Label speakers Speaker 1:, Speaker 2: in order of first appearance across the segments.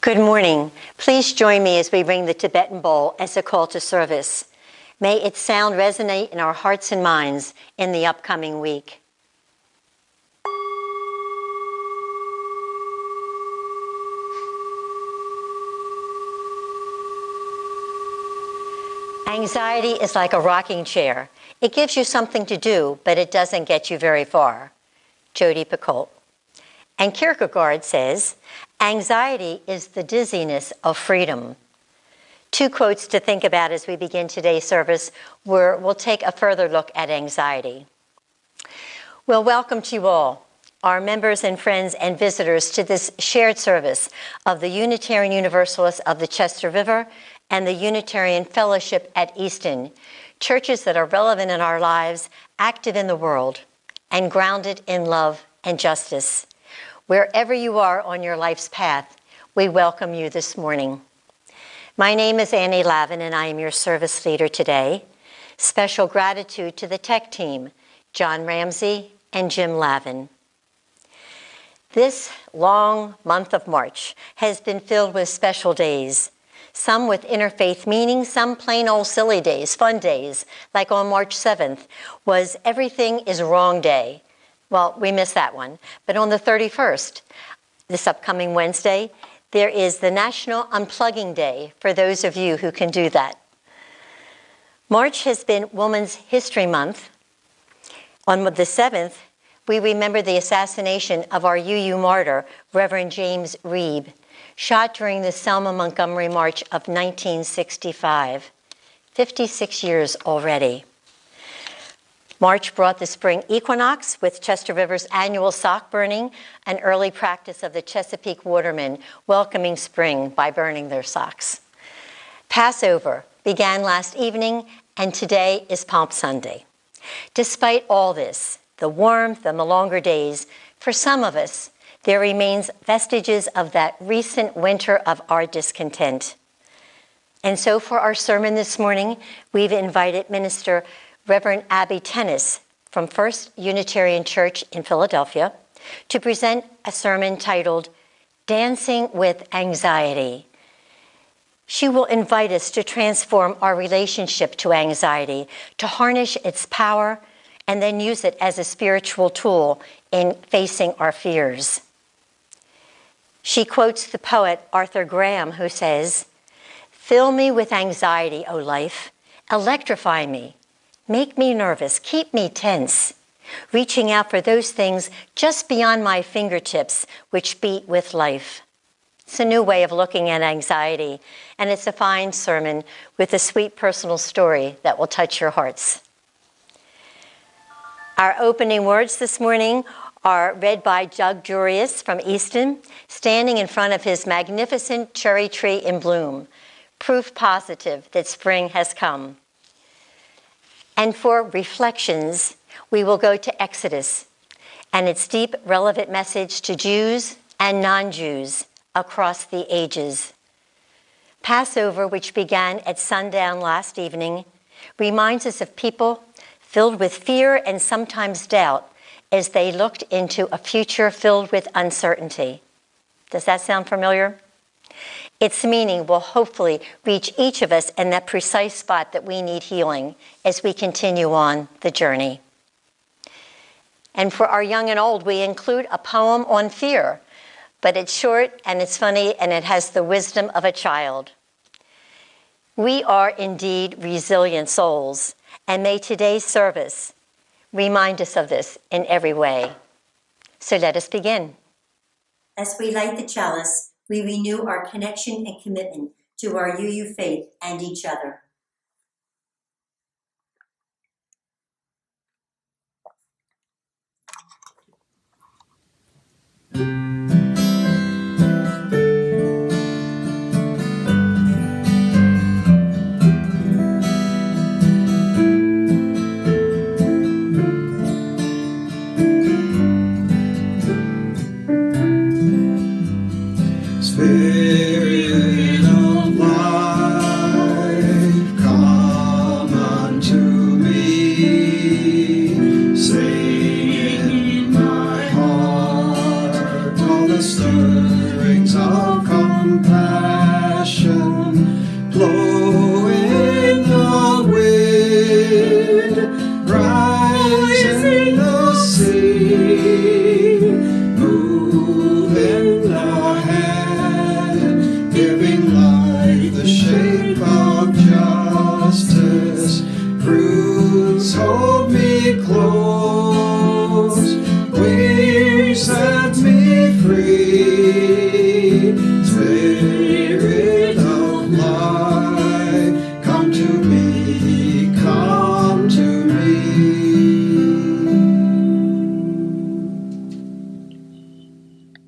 Speaker 1: Good morning. Please join me as we ring the Tibetan bowl as a call to service. May its sound resonate in our hearts and minds in the upcoming week. Anxiety is like a rocking chair. It gives you something to do, but it doesn't get you very far. Jodi Picoult. And Kierkegaard says, anxiety is the dizziness of freedom. Two quotes to think about as we begin today's service where we'll take a further look at anxiety. Well, welcome to you all, our members and friends and visitors to this shared service of the Unitarian Universalists of the Chester River and the Unitarian Fellowship at Easton, churches that are relevant in our lives, active in the world, and grounded in love and justice. Wherever you are on your life's path, we welcome you this morning. My name is Annie Lavin, and I am your service leader today. Special gratitude to the tech team, John Ramsey and Jim Lavin. This long month of March has been filled with special days, some with interfaith meaning, some plain old silly days, fun days, like on March 7th was Everything is Wrong Day. Well, we missed that one. But on the 31st, this upcoming Wednesday, there is the National Unplugging Day for those of you who can do that. March has been Women's History Month. On the 7th, we remember the assassination of our UU martyr, Reverend James Reeb, shot during the Selma Montgomery March of 1965. 56 years already. March brought the spring equinox with Chester River's annual sock burning, an early practice of the Chesapeake watermen welcoming spring by burning their socks. Passover began last evening, and today is Palm Sunday. Despite all this, the warmth and the longer days, for some of us, there remains vestiges of that recent winter of our discontent. And so for our sermon this morning, we've invited Minister Reverend Abbey Tennis from First Unitarian Church in Philadelphia to present a sermon titled Dancing with Anxiety. She will invite us to transform our relationship to anxiety, to harness its power, and then use it as a spiritual tool in facing our fears. She quotes the poet Arthur Graham, who says, "Fill me with anxiety, O life, electrify me. Make me nervous, keep me tense, reaching out for those things just beyond my fingertips which beat with life." It's a new way of looking at anxiety, and it's a fine sermon with a sweet personal story that will touch your hearts. Our opening words this morning are read by Doug Jurius from Easton, standing in front of his magnificent cherry tree in bloom, proof positive that spring has come. And for reflections, we will go to Exodus and its deep, relevant message to Jews and non-Jews across the ages. Passover, which began at sundown last evening, reminds us of people filled with fear and sometimes doubt as they looked into a future filled with uncertainty. Does that sound familiar? Its meaning will hopefully reach each of us in that precise spot that we need healing as we continue on the journey. And for our young and old, we include a poem on fear, but it's short and it's funny and it has the wisdom of a child. We are indeed resilient souls, and may today's service remind us of this in every way. So let us begin. As we light the chalice, we renew our connection and commitment to our UU faith and each other.
Speaker 2: Spirit of life,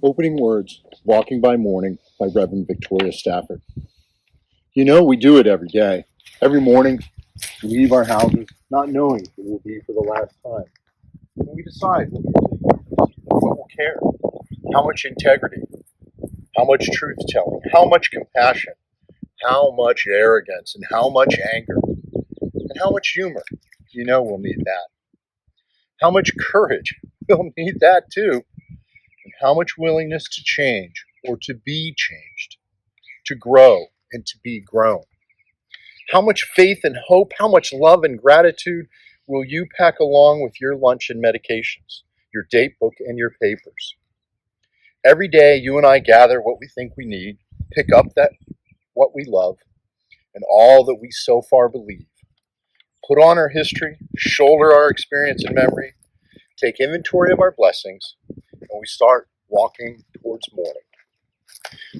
Speaker 2: Opening words, Walking by Morning by Reverend Victoria Stafford. You know, we do it every day. Every morning, we leave our houses not knowing it will be for the last time. And we decide what we'll care, how much integrity, how much truth-telling, how much compassion, how much arrogance, and how much anger, and how much humor. You know we'll need that. How much courage. We'll need that too. And how much willingness to change or to be changed, to grow and to be grown. How much faith and hope, how much love and gratitude will you pack along with your lunch and medications, your date book and your papers? Every day you and I gather what we think we need, pick up that what we love, and all that we so far believe. Put on our history, shoulder our experience and memory, take inventory of our blessings, and we start walking towards morning.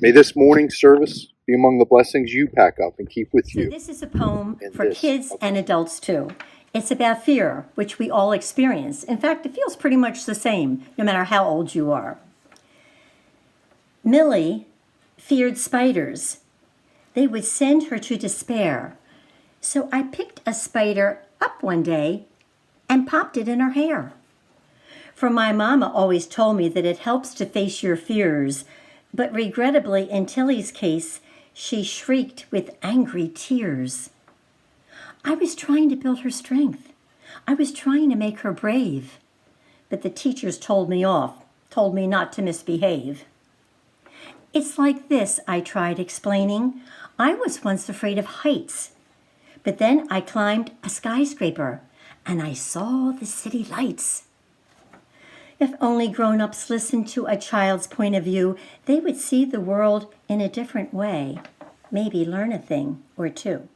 Speaker 2: May this morning service be among the blessings you pack up and keep with you.
Speaker 1: So this is a poem for kids and adults too. It's about fear, which we all experience. In fact, it feels pretty much the same, no matter how old you are. Millie feared spiders. They would send her to despair. So I picked a spider up one day and popped it in her hair. For my mama always told me that it helps to face your fears, but regrettably in Tilly's case, she shrieked with angry tears. I was trying to build her strength. I was trying to make her brave. But the teachers told me off, told me not to misbehave. It's like this, I tried explaining. I was once afraid of heights. But then I climbed a skyscraper and I saw the city lights. If only grown-ups listened to a child's point of view, they would see the world in a different way, maybe learn a thing or two.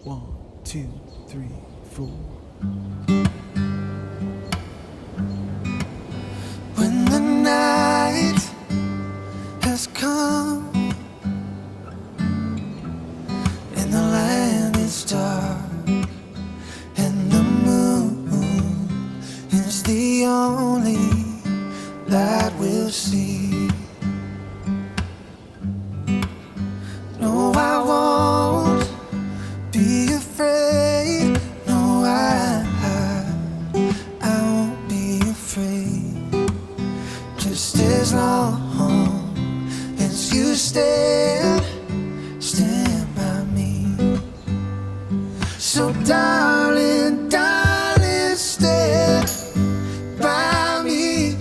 Speaker 3: One, two, three, four. When the night has come and the land is dark and the moon is the only light we'll see. No, I won't be afraid. No, I won't be afraid. Just as long as you stand by me. So darling, darling, stand by me.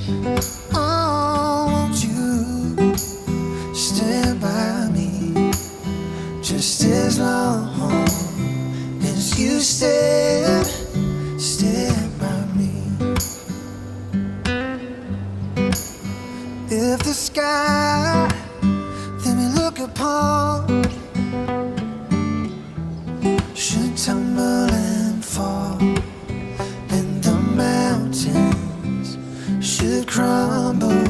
Speaker 3: Oh, won't you stand by me? Just as long as you stand by me. If the sky that we look upon should tumble and fall, and the mountains should crumble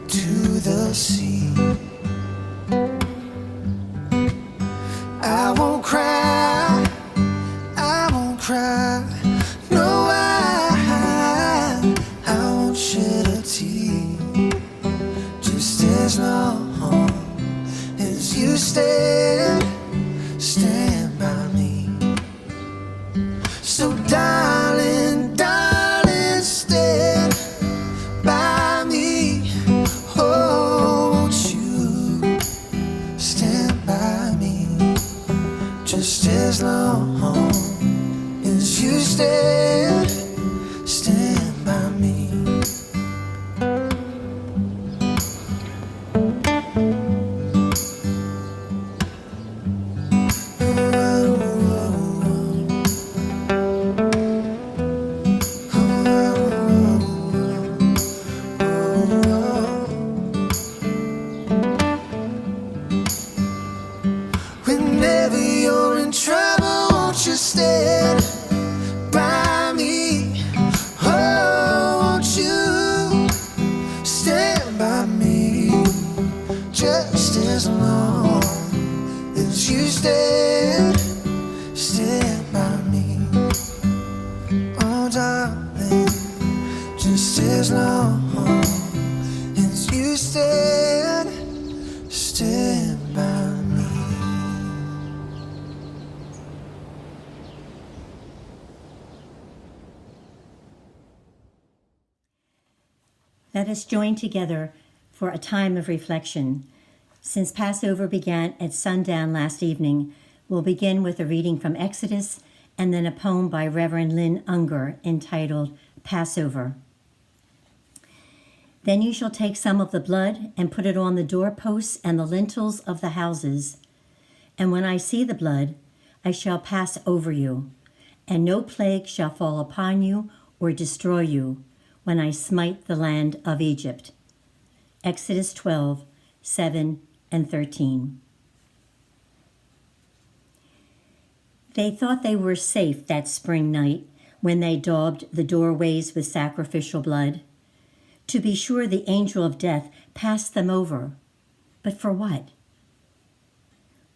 Speaker 3: to the sea, I won't cry, I won't cry. No, I won't shed a tear. Just as long as you stand by me. So darling, darling, stand by me. Oh, won't you stand by me? Just as long as you stand by me. Whenever you're in trouble, won't you stand by me? Oh,
Speaker 1: Let us join together for a time of reflection. Since Passover began at sundown last evening, we'll begin with a reading from Exodus and then a poem by Reverend Lynn Unger entitled Passover. Then you shall take some of the blood and put it on the doorposts and the lintels of the houses. And when I see the blood, I shall pass over you, and no plague shall fall upon you or destroy you when I smite the land of Egypt. Exodus 12, 7 and 13. They thought they were safe that spring night when they daubed the doorways with sacrificial blood. To be sure, the angel of death passed them over. But for what?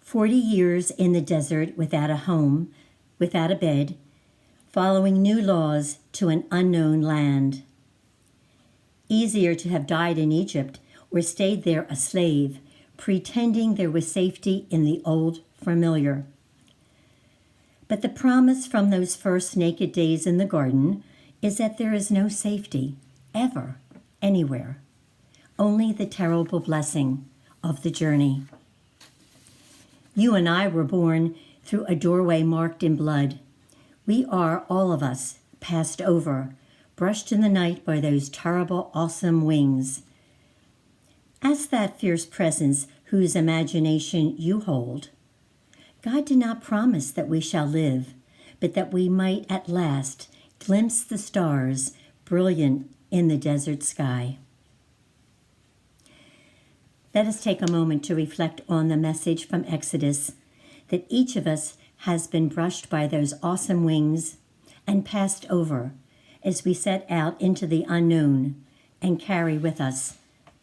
Speaker 1: 40 years in the desert without a home, without a bed, following new laws to an unknown land. Easier to have died in Egypt or stayed there a slave, pretending there was safety in the old familiar. But the promise from those first naked days in the garden is that there is no safety, ever, anywhere. Only the terrible blessing of the journey. You and I were born through a doorway marked in blood. We are, all of us, passed over, brushed in the night by those terrible, awesome wings. Ask that fierce presence whose imagination you hold. God did not promise that we shall live, but that we might at last glimpse the stars brilliant in the desert sky. Let us take a moment to reflect on the message from Exodus, that each of us has been brushed by those awesome wings and passed over as we set out into the unknown and carry with us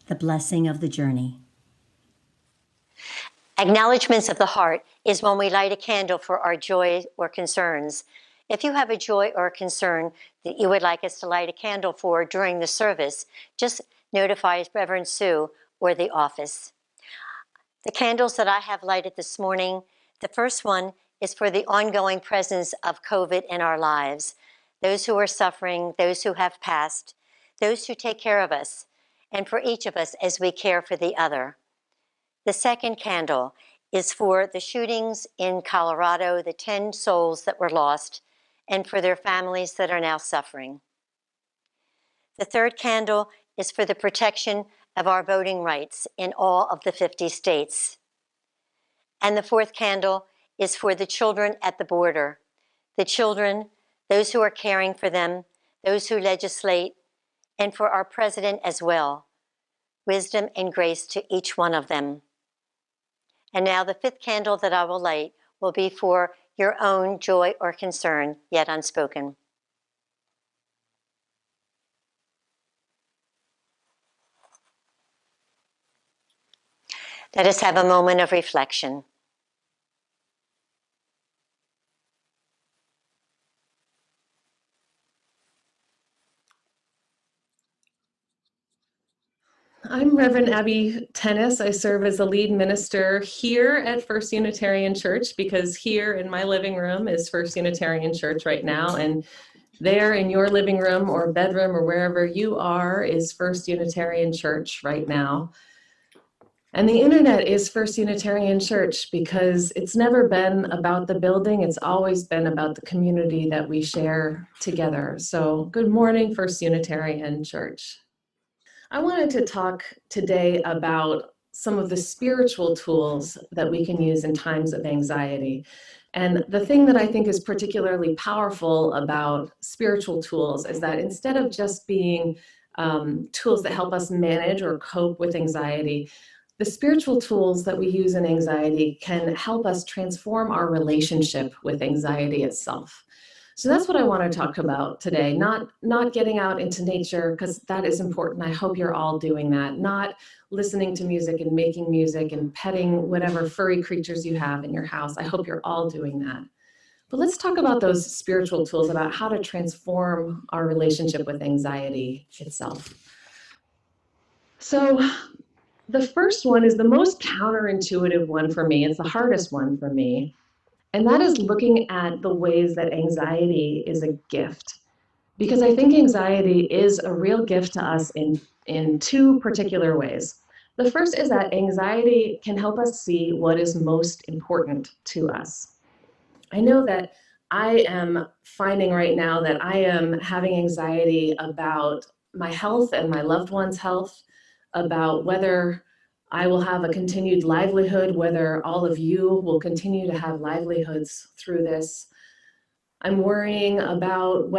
Speaker 1: the blessing of the journey. Acknowledgements of the heart is when we light a candle for our joy or concerns. If you have a joy or a concern that you would like us to light a candle for during the service, just notify Reverend Sue or the office. The candles that I have lighted this morning, the first one is for the ongoing presence of COVID in our lives. Those who are suffering, those who have passed, those who take care of us, and for each of us as we care for the other. The second candle is for the shootings in Colorado, the 10 souls that were lost, and for their families that are now suffering. The third candle is for the protection of our voting rights in all of the 50 states. And the fourth candle is for the children at the border. The children, those who are caring for them, those who legislate, and for our president as well. Wisdom and grace to each one of them. And now the fifth candle that I will light will be for your own joy or concern, yet unspoken. Let us have a moment of reflection.
Speaker 4: I'm Reverend Abbey Tennis. I serve as the lead minister here at First Unitarian Church because here in my living room is First Unitarian Church right now, and there in your living room or bedroom or wherever you are is First Unitarian Church right now. And the internet is First Unitarian Church because it's never been about the building, it's always been about the community that we share together. So good morning, First Unitarian Church. I wanted to talk today about some of the spiritual tools that we can use in times of anxiety. And the thing that I think is particularly powerful about spiritual tools is that instead of just being tools that help us manage or cope with anxiety, the spiritual tools that we use in anxiety can help us transform our relationship with anxiety itself. So that's what I want to talk about today, not getting out into nature, because that is important. I hope you're all doing that, not listening to music and making music and petting whatever furry creatures you have in your house. I hope you're all doing that. But let's talk about those spiritual tools, about how to transform our relationship with anxiety itself. So the first one is the most counterintuitive one for me. It's the hardest one for me. And that is looking at the ways that anxiety is a gift. because I think anxiety is a real gift to us in two particular ways. The first is that anxiety can help us see what is most important to us. I know that I am finding right now that I am having anxiety about my health and my loved ones' health, about whether I will have a continued livelihood, whether all of you will continue to have livelihoods through this. I'm worrying about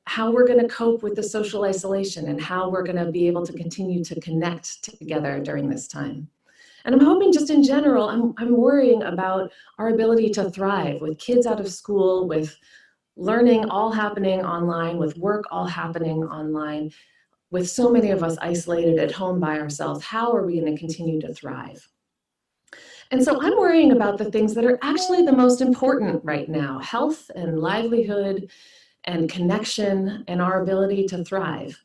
Speaker 4: how we're going to cope with the social isolation and how we're going to be able to continue to connect together during this time. And I'm hoping just in general, I'm worrying about our ability to thrive with kids out of school, with learning all happening online, with work all happening online, with so many of us isolated at home by ourselves. How are we going to continue to thrive? And so I'm worrying about the things that are actually the most important right now: health and livelihood and connection and our ability to thrive.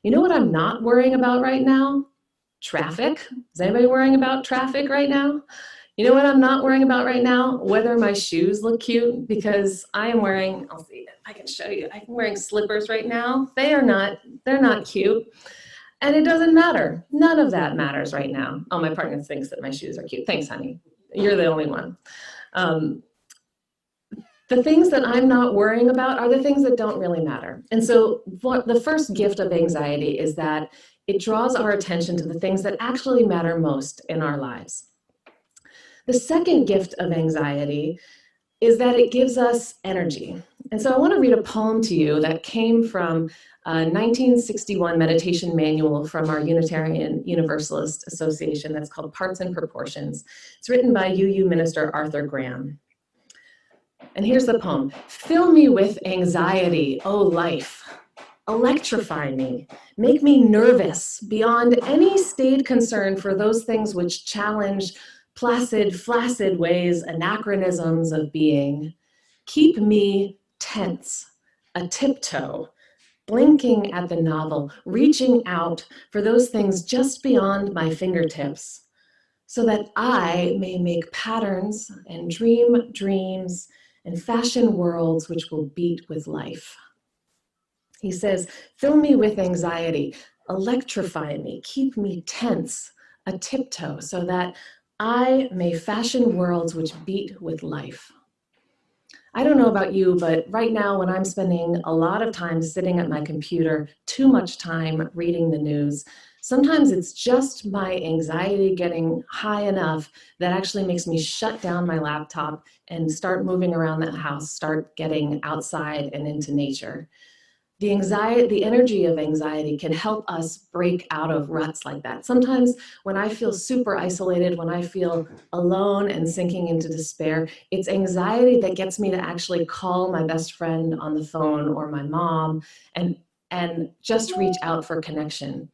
Speaker 4: You know what I'm not worrying about right now? Traffic. Is anybody worrying about traffic right now? You know what I'm not worrying about right now? Whether my shoes look cute, because I am wearing, I'll see, I can show you, I'm wearing slippers right now. They're not cute. And it doesn't matter. None of that matters right now. Oh, my partner thinks that my shoes are cute. Thanks, honey. You're the only one. The things that I'm not worrying about are the things that don't really matter. And so the first gift of anxiety is that it draws our attention to the things that actually matter most in our lives. The second gift of anxiety is that it gives us energy. And so I want to read a poem to you that came from a 1961 meditation manual from our Unitarian Universalist Association that's called Parts and Proportions. It's written by UU minister Arthur Graham. And here's the poem. Fill me with anxiety, O life. Electrify me. Make me nervous beyond any staid concern for those things which challenge placid, flaccid ways, anachronisms of being. Keep me tense, a tiptoe, blinking at the novel, reaching out for those things just beyond my fingertips, so that I may make patterns and dream dreams and fashion worlds which will beat with life. He says, fill me with anxiety, electrify me, keep me tense, a tiptoe, so that I may fashion worlds which beat with life. I don't know about you, but right now when I'm spending a lot of time sitting at my computer, too much time reading the news, sometimes it's just my anxiety getting high enough that actually makes me shut down my laptop and start moving around the house, start getting outside and into nature. The energy of anxiety can help us break out of ruts like that. Sometimes when I feel super isolated, when I feel alone and sinking into despair, it's anxiety that gets me to actually call my best friend on the phone or my mom and just reach out for connection.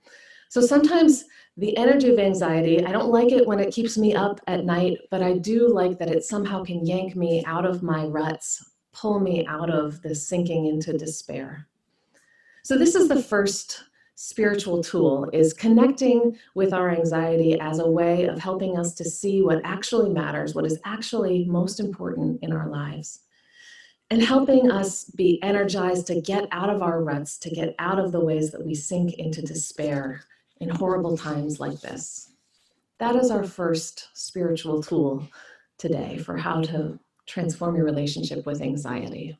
Speaker 4: So sometimes the energy of anxiety, I don't like it when it keeps me up at night, but I do like that it somehow can yank me out of my ruts, pull me out of the sinking into despair. So this is the first spiritual tool, is connecting with our anxiety as a way of helping us to see what actually matters, what is actually most important in our lives, and helping us be energized to get out of our ruts, to get out of the ways that we sink into despair in horrible times like this. That is our first spiritual tool today for how to transform your relationship with anxiety.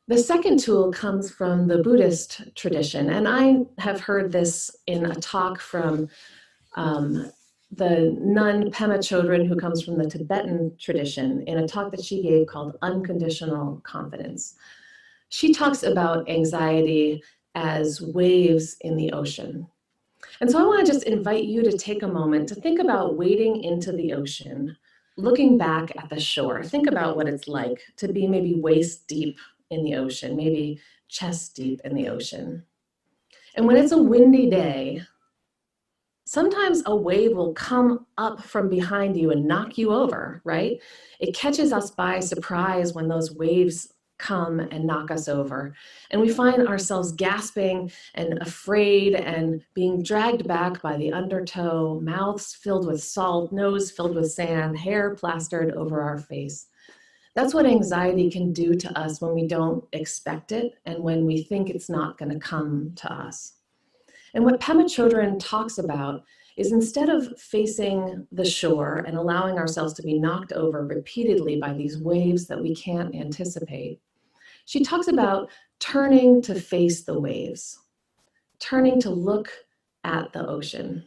Speaker 4: The second tool comes from the Buddhist tradition, and I have heard this in a talk from the nun Pema Chodron, who comes from the Tibetan tradition, in a talk that she gave called Unconditional Confidence. She talks about anxiety as waves in the ocean. And so I want to just invite you to take a moment to think about wading into the ocean, looking back at the shore. Think about what it's like to be maybe waist deep in the ocean, maybe chest deep in the ocean. And when it's a windy day, sometimes a wave will come up from behind you and knock you over, right? It catches us by surprise when those waves come and knock us over. And we find ourselves gasping and afraid and being dragged back by the undertow, mouths filled with salt, nose filled with sand, hair plastered over our face. That's what anxiety can do to us when we don't expect it and when we think it's not going to come to us. And what Pema Chodron talks about is instead of facing the shore and allowing ourselves to be knocked over repeatedly by these waves that we can't anticipate, she talks about turning to face the waves, turning to look at the ocean.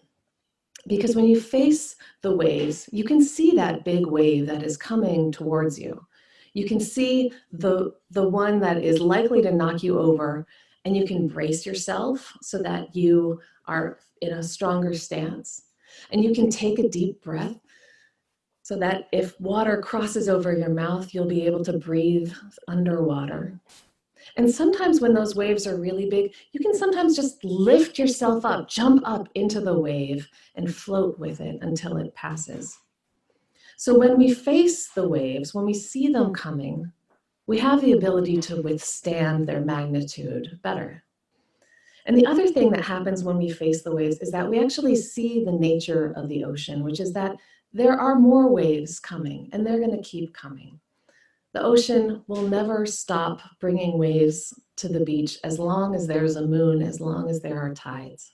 Speaker 4: Because when you face the waves, you can see that big wave that is coming towards you. You can see the one that is likely to knock you over, and you can brace yourself so that you are in a stronger stance. And you can take a deep breath so that if water crosses over your mouth, you'll be able to breathe underwater. And sometimes when those waves are really big, you can sometimes just lift yourself up, jump up into the wave and float with it until it passes. So when we face the waves, when we see them coming, we have the ability to withstand their magnitude better. And the other thing that happens when we face the waves is that we actually see the nature of the ocean, which is that there are more waves coming, and they're going to keep coming. The ocean will never stop bringing waves to the beach as long as there's a moon, as long as there are tides.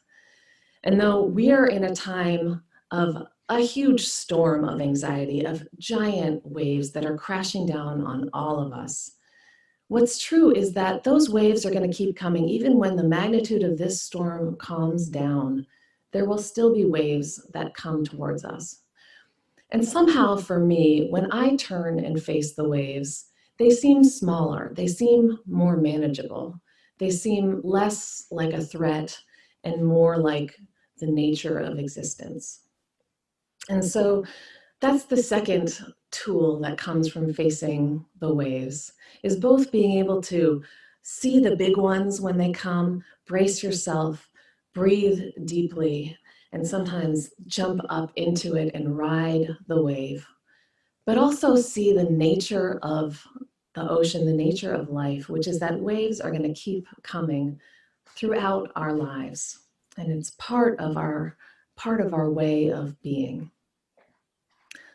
Speaker 4: And though we are in a time of a huge storm of anxiety, of giant waves that are crashing down on all of us, what's true is that those waves are going to keep coming. Even when the magnitude of this storm calms down, there will still be waves that come towards us. And somehow for me, when I turn and face the waves, they seem smaller, they seem more manageable, they seem less like a threat and more like the nature of existence. And so that's the second tool that comes from facing the waves, is both being able to see the big ones when they come, brace yourself, breathe deeply, and sometimes jump up into it and ride the wave, but also see the nature of the ocean, the nature of life, which is that waves are going to keep coming throughout our lives. And it's part of our way of being.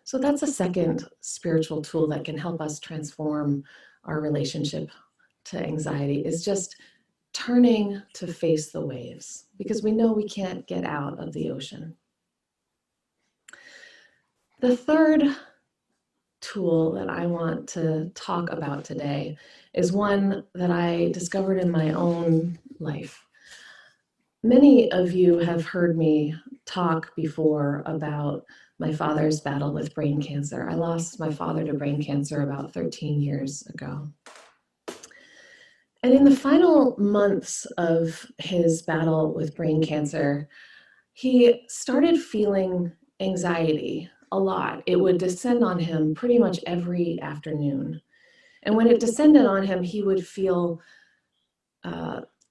Speaker 4: So that's a second spiritual tool that can help us transform our relationship to anxiety, is just turning to face the waves, because we know we can't get out of the ocean. The third tool that I want to talk about today is one that I discovered in my own life. Many of you have heard me talk before about my father's battle with brain cancer. I lost my father to brain cancer about 13 years ago. And in the final months of his battle with brain cancer, he started feeling anxiety a lot. It would descend on him pretty much every afternoon. And when it descended on him, he would feel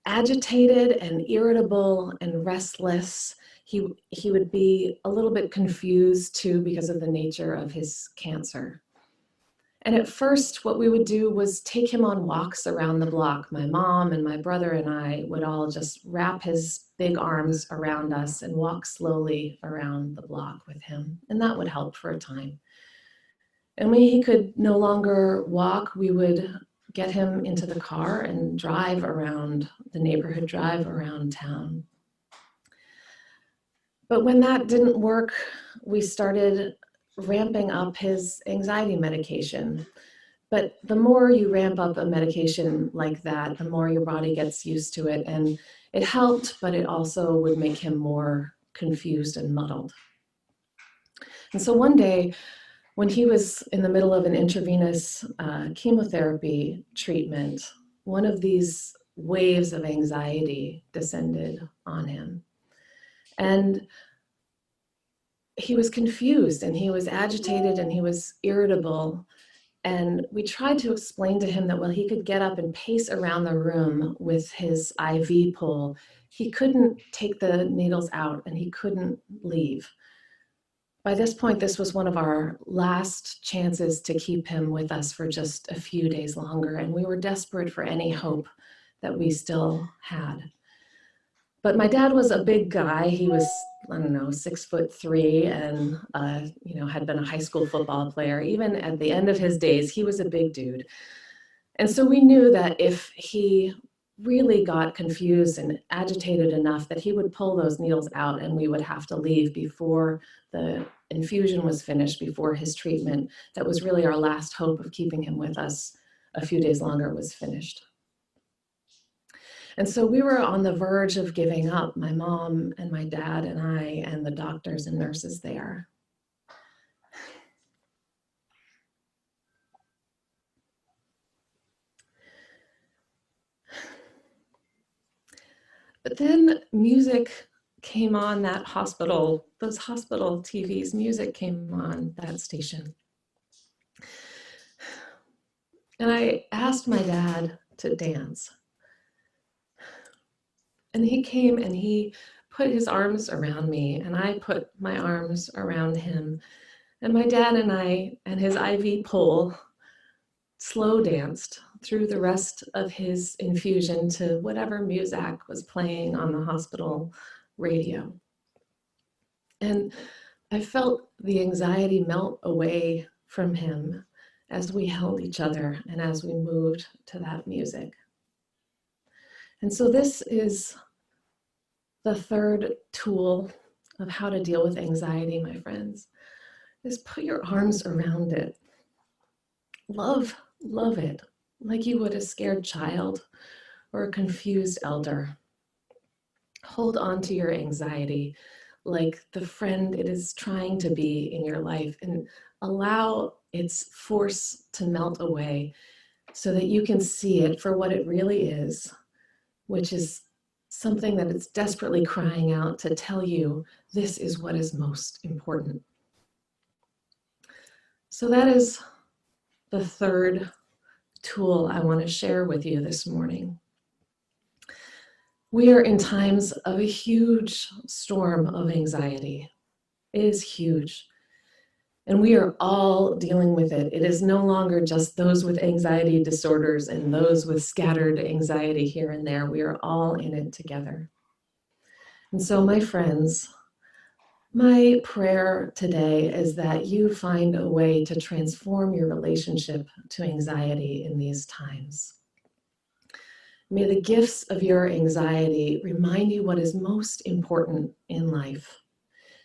Speaker 4: agitated and irritable and restless. He would be a little bit confused too because of the nature of his cancer. And at first, what we would do was take him on walks around the block. My mom and my brother and I would all just wrap his big arms around us and walk slowly around the block with him. And that would help for a time. And when he could no longer walk, we would get him into the car and drive around the neighborhood, drive around town. But when that didn't work, we started ramping up his anxiety medication. But the more you ramp up a medication like that, the more your body gets used to it. And it helped, but it also would make him more confused and muddled. And so one day, when he was in the middle of an intravenous chemotherapy treatment, one of these waves of anxiety descended on him. And he was confused and he was agitated and he was irritable. And we tried to explain to him that while he could get up and pace around the room with his IV pole, he couldn't take the needles out and he couldn't leave. By this point, this was one of our last chances to keep him with us for just a few days longer. And we were desperate for any hope that we still had. But my dad was a big guy. He was, I don't know, 6'3", and had been a high school football player. Even at the end of his days, he was a big dude. And so we knew that if he really got confused and agitated enough, that he would pull those needles out and we would have to leave before the infusion was finished, before his treatment. That was really our last hope of keeping him with us a few days longer was finished. And so we were on the verge of giving up, my mom and my dad and I and the doctors and nurses there. But then music came on that hospital, those hospital TVs, music came on that station. And I asked my dad to dance. And he came and he put his arms around me, and I put my arms around him. And my dad and I and his IV pole slow danced through the rest of his infusion to whatever music was playing on the hospital radio. And I felt the anxiety melt away from him as we held each other and as we moved to that music. And so this is the third tool of how to deal with anxiety, my friends, is put your arms around it. Love it, like you would a scared child or a confused elder. Hold on to your anxiety like the friend it is trying to be in your life, and allow its force to melt away so that you can see it for what it really is, which is something that it's desperately crying out to tell you this is what is most important. So that is the third tool I want to share with you this morning. We are in times of a huge storm of anxiety. It is huge. And we are all dealing with it. It is no longer just those with anxiety disorders and those with scattered anxiety here and there. We are all in it together. And so, my friends, my prayer today is that you find a way to transform your relationship to anxiety in these times. May the gifts of your anxiety remind you what is most important in life.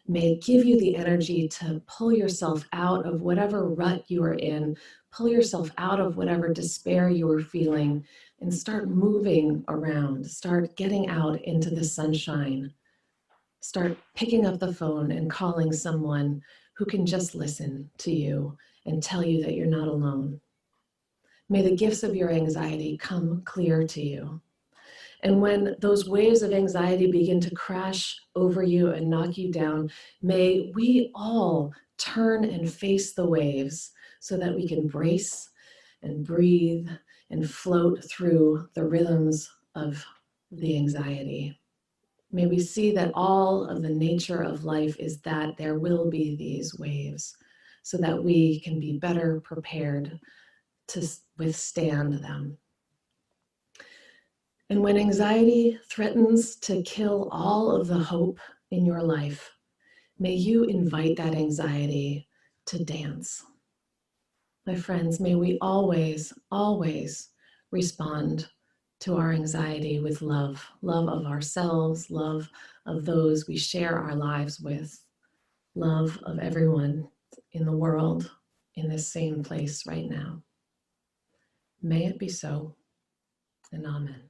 Speaker 4: May it give you the energy to pull yourself out of whatever rut you are in, pull yourself out of whatever despair you are feeling, and start moving around, start getting out into the sunshine. Start picking up the phone and calling someone who can just listen to you and tell you that you're not alone. May the gifts of your anxiety come clear to you. And when those waves of anxiety begin to crash over you and knock you down, may we all turn and face the waves so that we can brace and breathe and float through the rhythms of the anxiety. May we see that all of the nature of life is that there will be these waves so that we can be better prepared to withstand them. And when anxiety threatens to kill all of the hope in your life, may you invite that anxiety to dance. My friends, may we always, always respond to our anxiety with love, love of ourselves, love of those we share our lives with, love of everyone in the world in this same place right now. May it be so, and amen.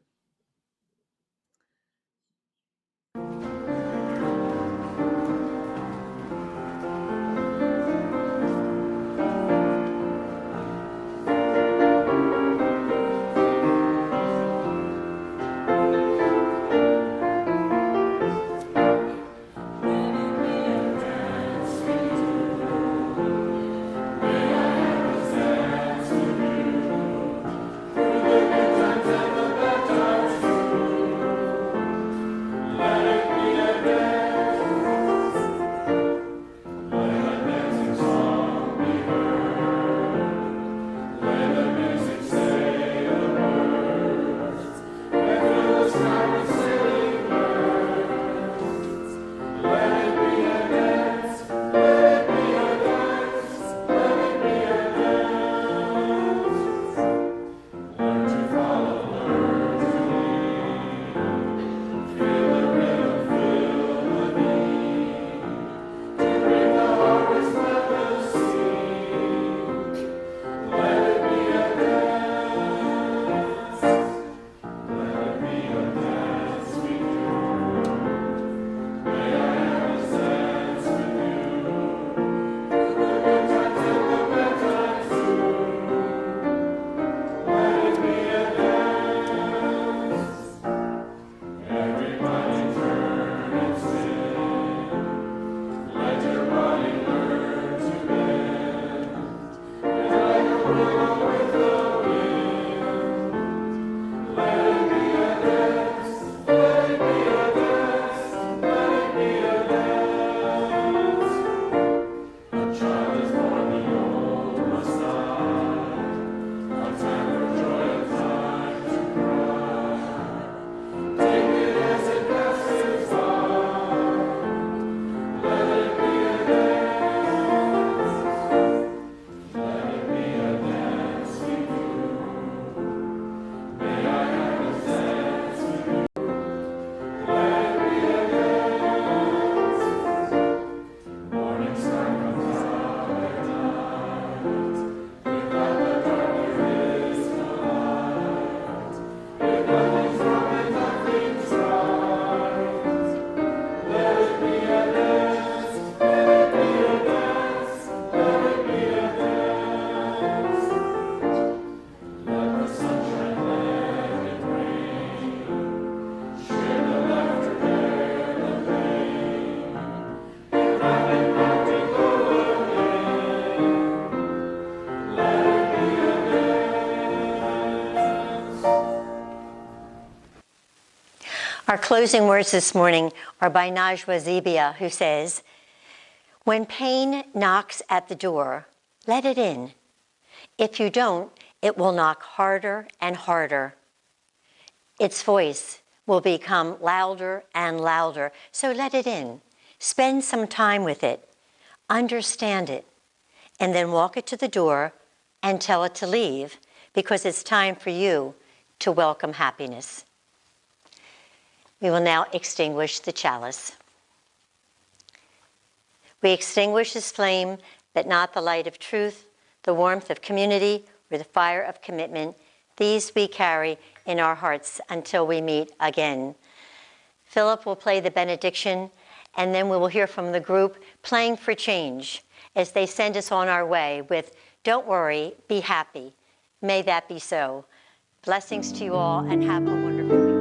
Speaker 1: Our closing words this morning are by Najwa Zebia, who says, "When pain knocks at the door, let it in. If you don't, it will knock harder and harder. Its voice will become louder and louder, so let it in. Spend some time with it, understand it, and then walk it to the door and tell it to leave, because it's time for you to welcome happiness." We will now extinguish the chalice. We extinguish this flame, but not the light of truth, the warmth of community, or the fire of commitment. These we carry in our hearts until we meet again. Philip will play the benediction, and then we will hear from the group playing for change as they send us on our way with "Don't worry, be happy." May that be so. Blessings to you all, and have a wonderful week.